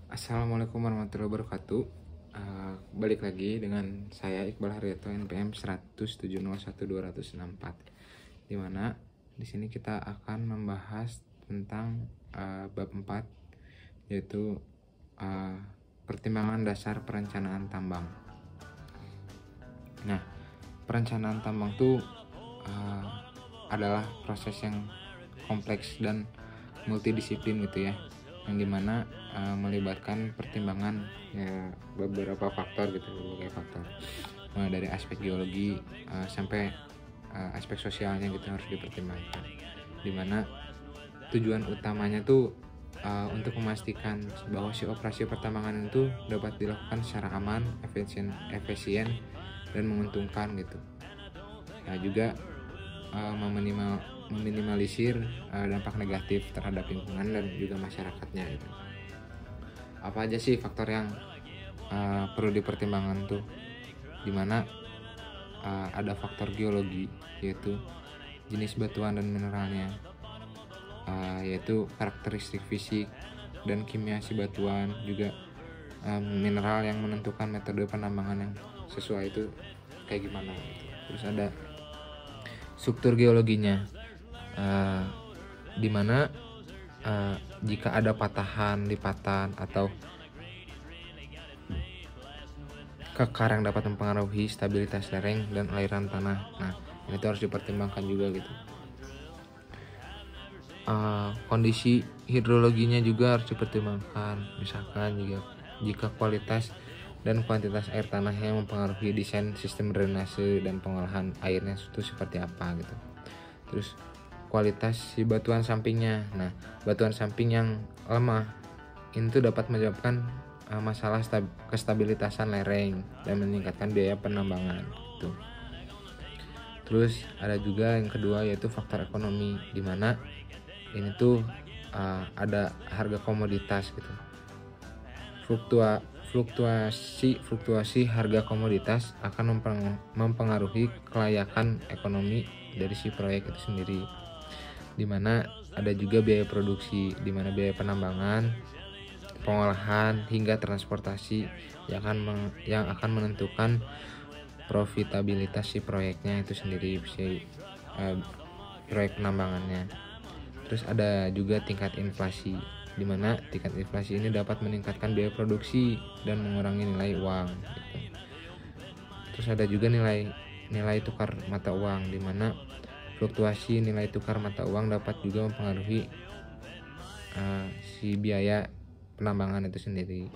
Assalamualaikum warahmatullahi wabarakatuh. Balik lagi dengan saya Iqbal Haryato NPM 107012064. Di mana di sini kita akan membahas tentang bab 4, yaitu pertimbangan dasar perencanaan tambang. Nah, perencanaan tambang itu adalah proses yang kompleks dan multidisiplin gitu ya, yang dimana melibatkan pertimbangan ya beberapa faktor gitu, berbagai faktor, mulai dari aspek geologi sampai aspek sosialnya gitu harus dipertimbangkan, dimana tujuan utamanya tuh untuk memastikan bahwa si operasi pertambangan itu dapat dilakukan secara aman, efisien dan menguntungkan gitu. Nah, juga meminimalisir dampak negatif terhadap lingkungan dan juga masyarakatnya gitu. Apa aja sih faktor yang perlu dipertimbangkan tuh, dimana ada faktor geologi, yaitu jenis batuan dan mineralnya, yaitu karakteristik fisik dan kimia si batuan, juga mineral yang menentukan metode penambangan yang sesuai itu kayak gimana gitu. Terus ada struktur geologinya, di mana jika ada patahan, lipatan atau kekar yang dapat mempengaruhi stabilitas lereng dan aliran tanah. Nah, itu harus dipertimbangkan juga gitu. Kondisi hidrologinya juga harus dipertimbangkan. Misalkan jika kualitas dan kuantitas air tanah yang mempengaruhi desain sistem drainase dan pengolahan airnya itu seperti apa gitu. Terus kualitas si batuan sampingnya. Nah, batuan samping yang lemah itu dapat menyebabkan masalah kestabilitasan lereng dan meningkatkan biaya penambangan gitu. Terus ada juga yang kedua, yaitu faktor ekonomi, di mana ini tuh ada harga komoditas gitu. Fluktuasi harga komoditas akan mempengaruhi kelayakan ekonomi dari si proyek itu sendiri, dimana ada juga biaya produksi, dimana biaya penambangan, pengolahan hingga transportasi yang akan menentukan profitabilitas si proyeknya itu sendiri, si proyek penambangannya. Terus ada juga tingkat inflasi, di mana tingkat inflasi ini dapat meningkatkan biaya produksi dan mengurangi nilai uang gitu. Terus ada juga nilai tukar mata uang, di mana fluktuasi nilai tukar mata uang dapat juga mempengaruhi si biaya penambangan itu sendiri.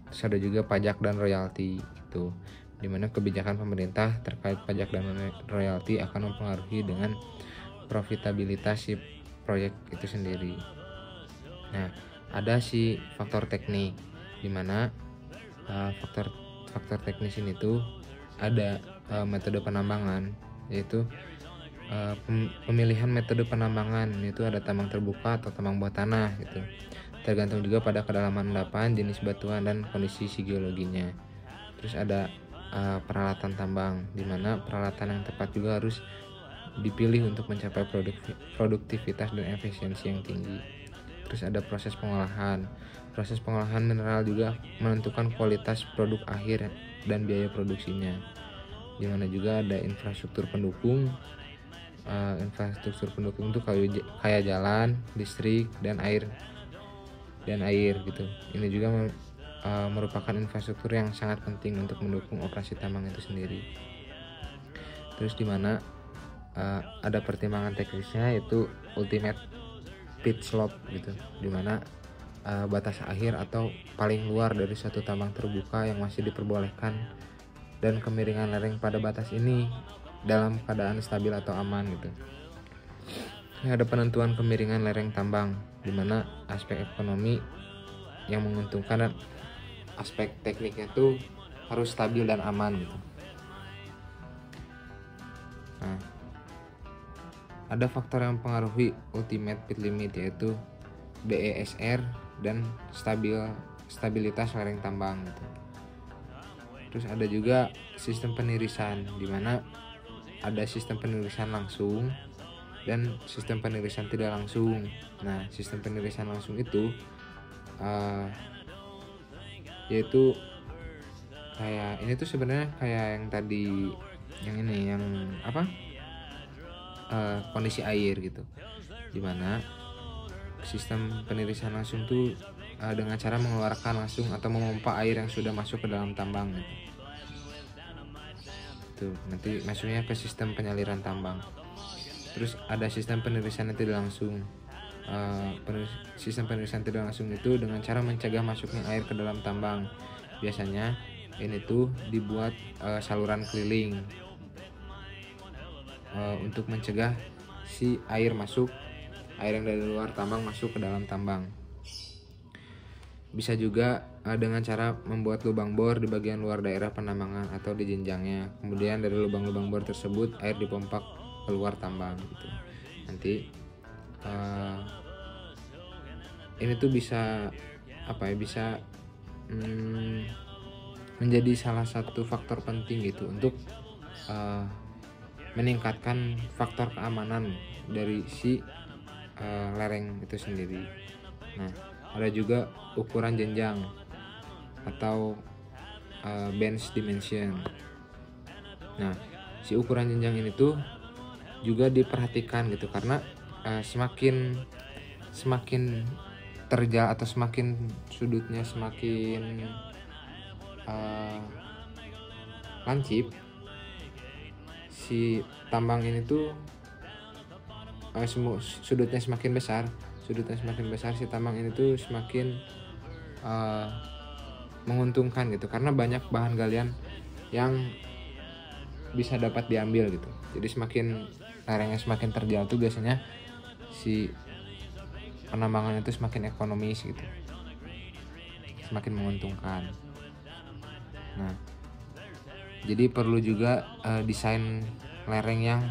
Terus ada juga pajak dan royalti itu, di mana kebijakan pemerintah terkait pajak dan royalti akan mempengaruhi dengan profitabilitas si proyek itu sendiri. Nah, ada si faktor teknik, di mana faktor teknis ini tuh ada metode penambangan, yaitu pemilihan metode penambangan, yaitu ada tambang terbuka atau tambang bawah tanah gitu. Tergantung juga pada kedalaman endapan, jenis batuan dan kondisi geologinya. Terus ada peralatan tambang, di mana peralatan yang tepat juga harus dipilih untuk mencapai produktivitas dan efisiensi yang tinggi. Terus ada proses pengolahan. Proses pengolahan mineral juga menentukan kualitas produk akhir dan biaya produksinya, di mana juga ada infrastruktur pendukung. Infrastruktur pendukung itu kayak jalan, listrik, dan air gitu. Ini juga merupakan infrastruktur yang sangat penting untuk mendukung operasi tambang itu sendiri. Terus di mana ada pertimbangan teknisnya, yaitu ultimate pit slope gitu, di mana batas akhir atau paling luar dari suatu tambang terbuka yang masih diperbolehkan, dan kemiringan lereng pada batas ini dalam keadaan stabil atau aman gitu. Ini ada penentuan kemiringan lereng tambang, di mana aspek ekonomi yang menguntungkan dan aspek tekniknya tuh harus stabil dan aman gitu. Nah, ada faktor yang mempengaruhi ultimate pit limit, yaitu BESR dan stabilitas lereng tambang gitu. Terus ada juga sistem penirisan, di mana ada sistem penirisan langsung dan sistem penirisan tidak langsung. Nah, sistem penirisan langsung itu yaitu kayak ini tuh sebenarnya kayak yang tadi yang apa kondisi air gitu, dimana sistem penirisan langsung tuh dengan cara mengeluarkan langsung atau memompa air yang sudah masuk ke dalam tambang gitu. Tuh, nanti masuknya ke sistem penyaliran tambang. Terus ada sistem penirisan yang tidak langsung. Sistem penirisan tidak langsung itu dengan cara mencegah masuknya air ke dalam tambang. Biasanya ini tuh dibuat saluran keliling untuk mencegah si air yang dari luar tambang masuk ke dalam tambang. Bisa juga dengan cara membuat lubang bor di bagian luar daerah penambangan atau di jenjangnya. Kemudian dari lubang-lubang bor tersebut air dipompa keluar tambang gitu. Nanti ini tuh bisa bisa menjadi salah satu faktor penting gitu untuk meningkatkan faktor keamanan dari si lereng itu sendiri. Nah, ada juga ukuran jenjang atau bench dimension. Nah, si ukuran jenjang ini tuh juga diperhatikan gitu, karena semakin terjal atau semakin sudutnya semakin lancip, si tambang ini tuh sudutnya semakin besar si tambang ini tuh semakin menguntungkan gitu, karena banyak bahan galian yang bisa dapat diambil gitu. Jadi semakin lerengnya semakin terjal tuh biasanya si penambangan itu semakin ekonomis gitu, semakin menguntungkan. Nah, jadi perlu juga desain lereng yang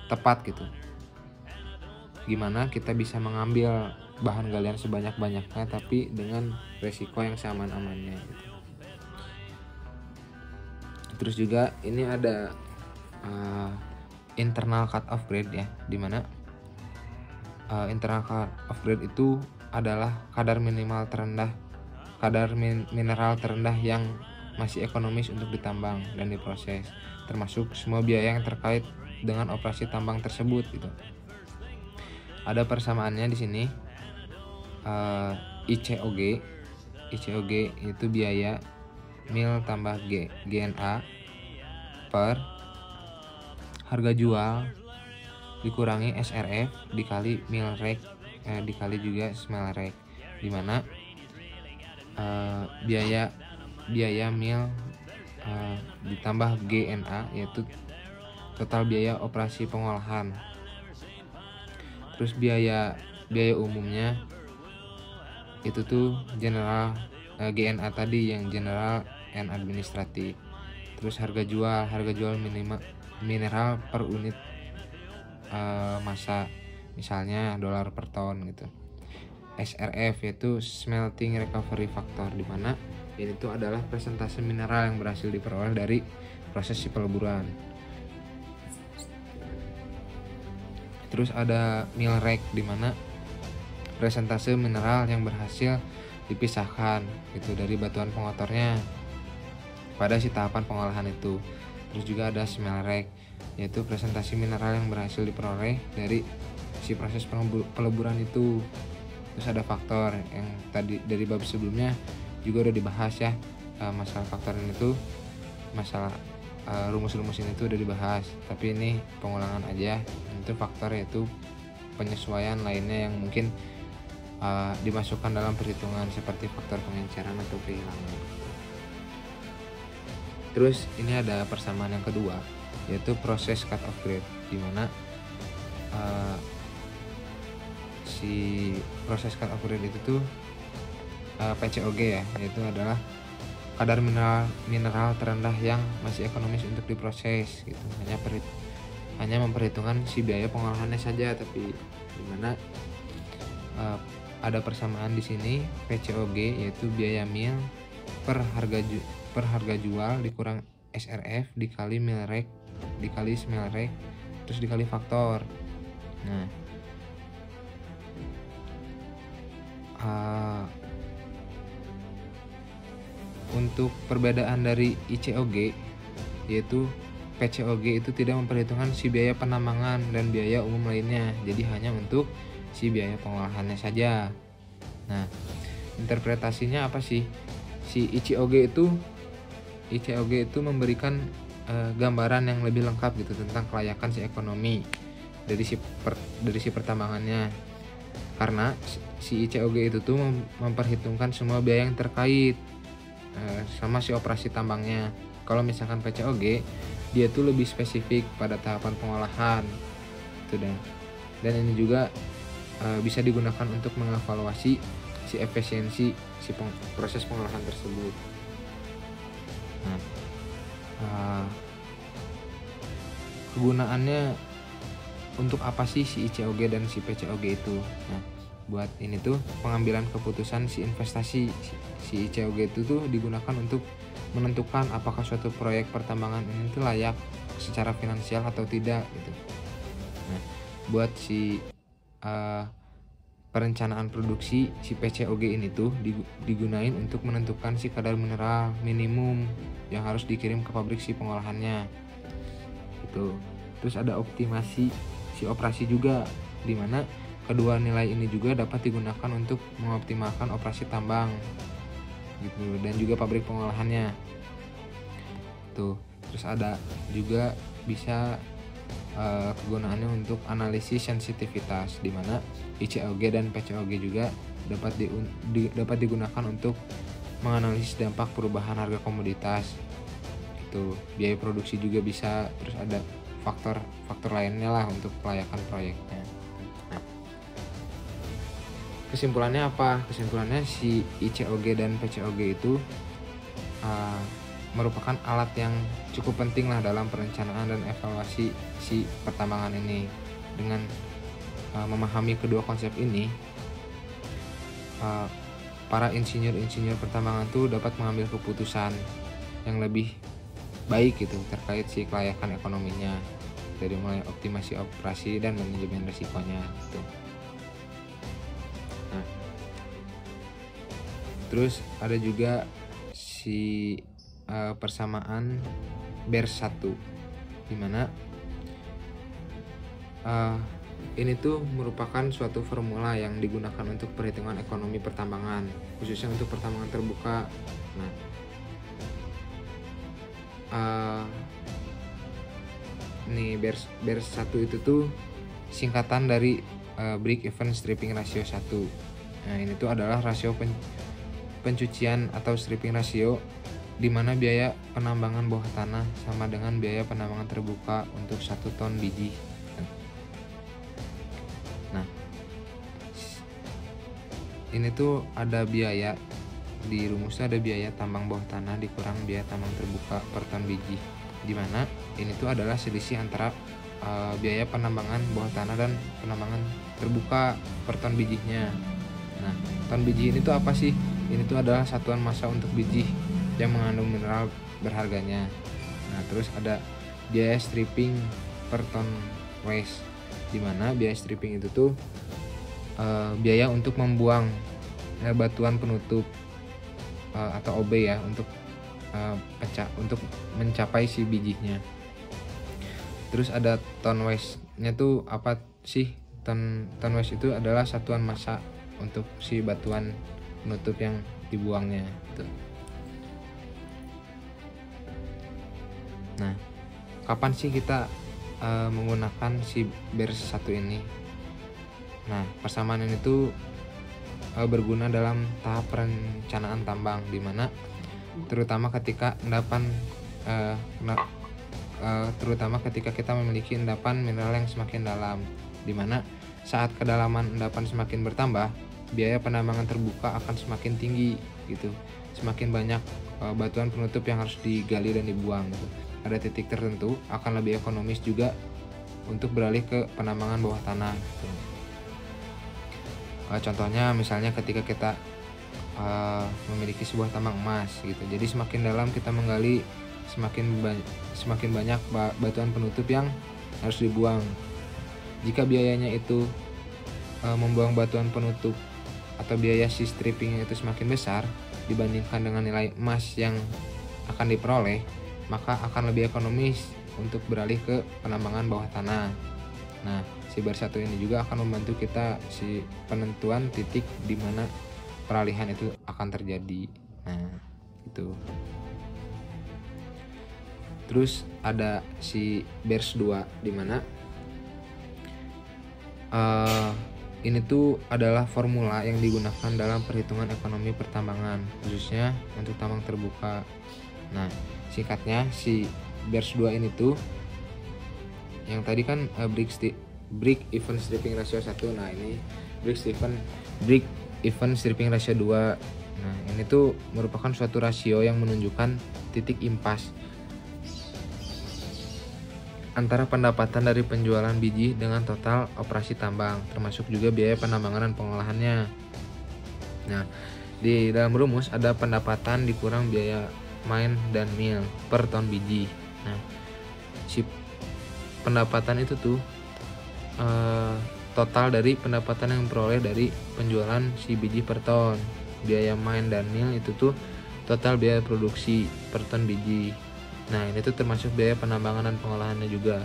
tepat gitu. Gimana kita bisa mengambil bahan galian sebanyak-banyaknya tapi dengan resiko yang seaman-amannya gitu. Terus juga ini ada internal cut off grade ya, dimana internal cut off grade itu adalah kadar mineral terendah yang masih ekonomis untuk ditambang dan diproses, termasuk semua biaya yang terkait dengan operasi tambang tersebut gitu. Ada persamaannya di sini. ICOG itu biaya mil tambah GNA per harga jual dikurangi SRF dikali mil rek dikali juga smell rek, dimana biaya mil ditambah GNA yaitu total biaya operasi pengolahan. Terus biaya umumnya itu tuh general GNA tadi yang general and administratif. Terus harga jual mineral per unit massa, misalnya dolar per ton gitu. SRF yaitu smelting recovery factor, di mana ini tuh adalah persentase mineral yang berhasil diperoleh dari proses peleburan. Terus ada mill rate, di mana persentase mineral yang berhasil dipisahkan gitu dari batuan pengotornya pada si tahapan pengolahan itu. Terus juga ada smell rate, yaitu presentasi mineral yang berhasil diperoleh dari si proses peleburan itu. Terus ada faktor yang tadi dari bab sebelumnya juga udah dibahas ya, masalah faktor ini tuh, masalah rumus-rumus ini tuh udah dibahas, tapi ini pengulangan aja. Itu faktor yaitu penyesuaian lainnya yang mungkin dimasukkan dalam perhitungan, seperti faktor pengenceran atau kehilangan. Terus ini ada persamaan yang kedua, yaitu proses cut off grade, di mana si proses cut off grade itu tuh PCOG ya, yaitu adalah kadar mineral terendah yang masih ekonomis untuk diproses gitu. Hanya memperhitungkan si biaya pengolahannya saja, tapi dimana ada persamaan di sini. PCOG yaitu biaya mil per harga jual dikurang SRF dikali mil rek dikali smell rek terus dikali faktor. Nah, untuk perbedaan dari ICOG, yaitu PCOG itu tidak memperhitungkan si biaya penambangan dan biaya umum lainnya, jadi hanya untuk si biaya pengolahannya saja. Nah, interpretasinya apa sih? Si ICOG itu memberikan gambaran yang lebih lengkap gitu tentang kelayakan si ekonomi dari si pertambangannya. Karena si ICOG itu tuh memperhitungkan semua biaya yang terkait sama si operasi tambangnya. Kalau misalkan PCOG, dia tuh lebih spesifik pada tahapan pengolahan itu. Dan ini juga bisa digunakan untuk mengevaluasi si efisiensi si proses pengolahan tersebut. Nah, kegunaannya untuk apa sih si ICOG dan si PCOG itu? Nah, buat ini tuh pengambilan keputusan si investasi. Si ICOG itu tuh digunakan untuk menentukan apakah suatu proyek pertambangan ini tuh layak secara finansial atau tidak gitu. Nah, buat si perencanaan produksi, si PCOG ini tuh digunain untuk menentukan si kadar mineral minimum yang harus dikirim ke pabrik si pengolahannya gitu. Terus ada optimasi si operasi juga, dimana kedua nilai ini juga dapat digunakan untuk mengoptimalkan operasi tambang gitu, dan juga pabrik pengolahannya tuh. Terus ada juga bisa kegunaannya untuk analisis sensitivitas, dimana ICOG dan PCOG juga dapat digunakan untuk menganalisis dampak perubahan harga komoditas gitu, biaya produksi juga bisa. Terus ada faktor lainnya lah untuk kelayakan proyeknya. Nah, kesimpulannya apa? Kesimpulannya si ICOG dan PCOG itu merupakan alat yang cukup penting lah dalam perencanaan dan evaluasi si pertambangan ini. Dengan memahami kedua konsep ini, para insinyur pertambangan tuh dapat mengambil keputusan yang lebih baik gitu terkait si kelayakan ekonominya, dari mulai optimasi operasi dan manajemen risikonya gitu. Nah, terus ada juga si persamaan Beer-1, dimana ini tuh merupakan suatu formula yang digunakan untuk perhitungan ekonomi pertambangan, khususnya untuk pertambangan terbuka. Nah, nih Beer-1 itu tuh singkatan dari break-even stripping ratio 1. Nah, ini tuh adalah rasio pencucian atau stripping ratio, di mana biaya penambangan bawah tanah sama dengan biaya penambangan terbuka untuk 1 ton biji. Nah, ini tuh ada biaya di rumusnya, ada biaya tambang bawah tanah dikurang biaya tambang terbuka per ton biji, di mana ini tuh adalah selisih antara biaya penambangan bawah tanah dan penambangan terbuka per ton bijinya. Nah, ton biji ini tuh apa sih? Ini tuh adalah satuan massa untuk biji yang mengandung mineral berharganya. Nah, terus ada biaya stripping per ton waste, dimana biaya stripping itu tuh biaya untuk membuang batuan penutup atau OB ya, untuk untuk mencapai si bijinya. Terus ada ton waste-nya tuh apa sih? Ton waste itu adalah satuan massa untuk si batuan penutup yang dibuangnya gitu. Nah, kapan sih kita menggunakan si Beer-1 ini? Nah, persamaan ini tuh berguna dalam tahap perencanaan tambang, dimana terutama ketika terutama ketika kita memiliki endapan mineral yang semakin dalam, dimana saat kedalaman endapan semakin bertambah, biaya penambangan terbuka akan semakin tinggi gitu. Semakin banyak batuan penutup yang harus digali dan dibuang gitu. Pada titik tertentu akan lebih ekonomis juga untuk beralih ke penambangan bawah tanah gitu. Contohnya misalnya ketika kita memiliki sebuah tambang emas gitu, jadi semakin dalam kita menggali, semakin banyak batuan penutup yang harus dibuang. Jika biayanya itu membuang batuan penutup atau biaya si strippingnya itu semakin besar dibandingkan dengan nilai emas yang akan diperoleh, maka akan lebih ekonomis untuk beralih ke penambangan bawah tanah. Nah, si bar 1 ini juga akan membantu kita si penentuan titik di mana peralihan itu akan terjadi. Nah, itu. Terus ada si BERS 2 di mana ini tuh adalah formula yang digunakan dalam perhitungan ekonomi pertambangan, khususnya untuk tambang terbuka. Nah, singkatnya si BERS 2 ini tuh yang tadi kan break even stripping ratio 1. Nah, ini break even stripping ratio 2. Nah, ini tuh merupakan suatu rasio yang menunjukkan titik impas antara pendapatan dari penjualan biji dengan total operasi tambang, termasuk juga biaya penambangan dan pengolahannya. Nah, di dalam rumus ada pendapatan dikurang biaya mine dan mill per ton biji. Nah, si pendapatan itu tuh total dari pendapatan yang diperoleh dari penjualan si biji per ton. Biaya mine dan mill itu tuh total biaya produksi per ton biji. Nah, ini tuh termasuk biaya penambangan dan pengolahannya juga.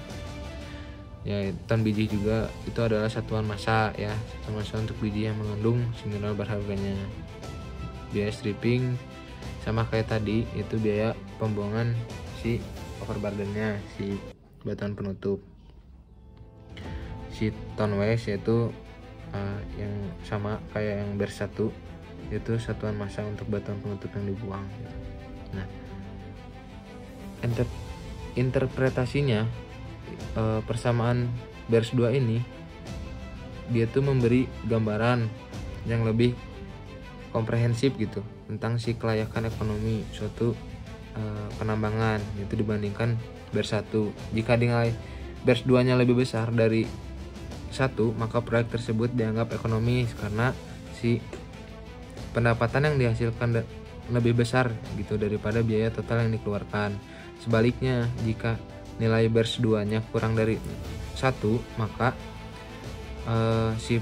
Ya, ton biji juga itu adalah satuan massa ya, satuan massa untuk biji yang mengandung mineral berharganya. Biaya stripping sama kayak tadi, itu biaya pembuangan si overburdennya, si batuan penutup. Si ton waste yaitu yang sama kayak yang BERS 1, itu satuan massa untuk batuan penutup yang dibuang. Nah, interpretasinya persamaan BERS 2 ini dia tuh memberi gambaran yang lebih komprehensif gitu tentang si kelayakan ekonomi suatu penambangan itu dibandingkan BERS 1. Jika nilai BERS 2 nya lebih besar dari 1, maka proyek tersebut dianggap ekonomis karena si pendapatan yang dihasilkan lebih besar gitu daripada biaya total yang dikeluarkan. Sebaliknya, jika nilai BERS 2-nya kurang dari 1, maka si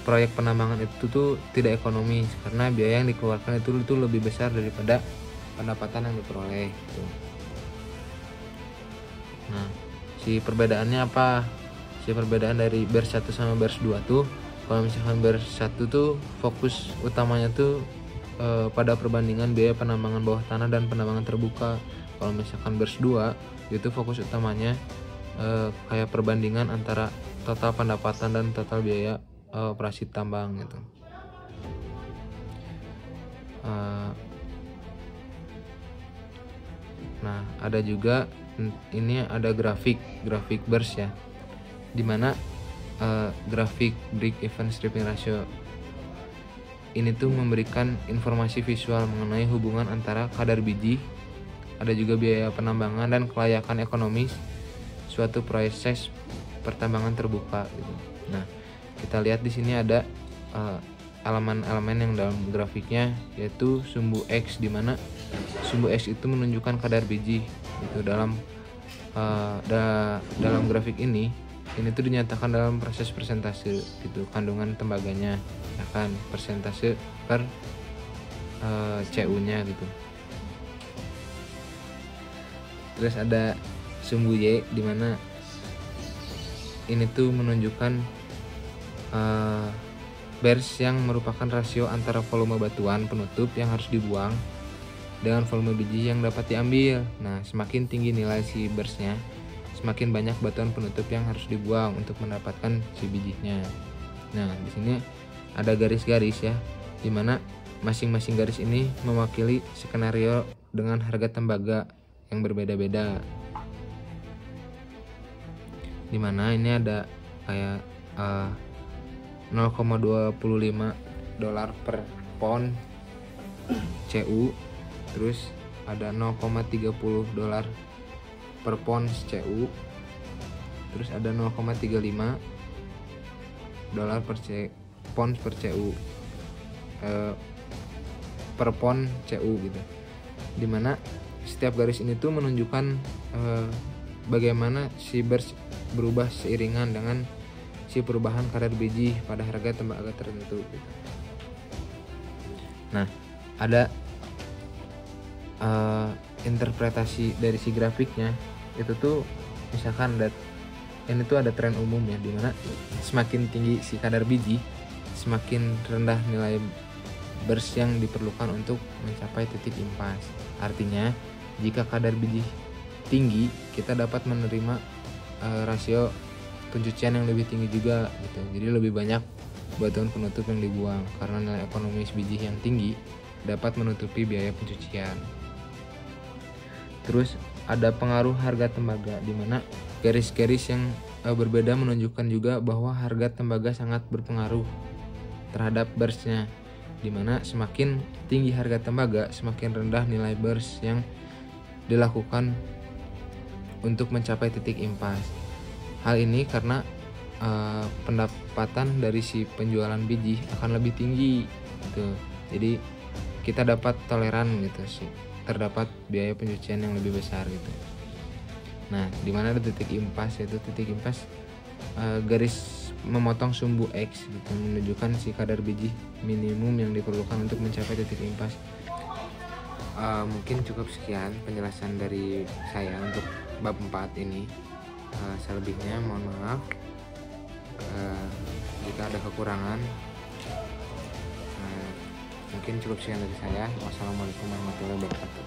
proyek penambangan itu tuh tidak ekonomis karena biaya yang dikeluarkan itu lebih besar daripada pendapatan yang diperoleh gitu. Nah, si perbedaannya apa? Si perbedaan dari BERS 1 sama BERS 2 tuh, kalau misalkan BERS 1 tuh fokus utamanya tuh pada perbandingan biaya penambangan bawah tanah dan penambangan terbuka. Kalau misalkan BERS 2 itu fokus utamanya kayak perbandingan antara total pendapatan dan total biaya operasi tambang gitu. Nah, ada juga ini ada grafik BERS ya, dimana grafik break even stripping ratio ini tuh memberikan informasi visual mengenai hubungan antara kadar biji, ada juga biaya penambangan dan kelayakan ekonomis suatu proses pertambangan terbuka gitu. Nah, kita lihat di sini ada elemen-elemen yang dalam grafiknya yaitu sumbu X, di mana sumbu X itu menunjukkan kadar biji itu dalam grafik ini tuh dinyatakan dalam proses persentase gitu kandungan tembaganya, ya kan, persentase per CU-nya gitu. Terus ada sumbu Y, di mana ini tuh menunjukkan BERS yang merupakan rasio antara volume batuan penutup yang harus dibuang dengan volume biji yang dapat diambil. Nah, semakin tinggi nilai si BERS-nya, semakin banyak batuan penutup yang harus dibuang untuk mendapatkan si bijinya. Nah, di sini ada garis-garis ya, di mana masing-masing garis ini mewakili skenario dengan harga tembaga yang berbeda-beda. Di mana ini ada kayak $0,25 per pound CU, terus ada $0,30 per pound CU, terus ada $0,35 per pound per CU per pound CU gitu. Dimana setiap garis ini tuh menunjukkan bagaimana si BERS berubah seiringan dengan si prediksi perubahan kadar biji pada harga tembaga tertentu gitu. Nah, ada interpretasi dari si grafiknya itu tuh misalkan ini tuh ada tren umum ya, dimana semakin tinggi si kadar biji semakin rendah nilai bers yang diperlukan untuk mencapai titik impas. Artinya jika kadar biji tinggi kita dapat menerima rasio pencucian yang lebih tinggi juga gitu. Jadi lebih banyak batuan penutup yang dibuang karena nilai ekonomis biji yang tinggi dapat menutupi biaya pencucian. Terus ada pengaruh harga tembaga, di mana garis-garis yang berbeda menunjukkan juga bahwa harga tembaga sangat berpengaruh terhadap bersnya, di mana semakin tinggi harga tembaga semakin rendah nilai bers yang dilakukan untuk mencapai titik impas. Hal ini karena pendapatan dari si penjualan biji akan lebih tinggi gitu. Jadi kita dapat toleran gitu sih, terdapat biaya pencucian yang lebih besar gitu. Nah, di mana ada titik impas, yaitu titik impas garis memotong sumbu X gitu, menunjukkan si kadar biji minimum yang diperlukan untuk mencapai titik impas. Mungkin cukup sekian penjelasan dari saya untuk bab 4 ini. Selebihnya mohon maaf jika ada kekurangan. Mungkin cukup sekian dari saya. Wassalamualaikum warahmatullahi wabarakatuh.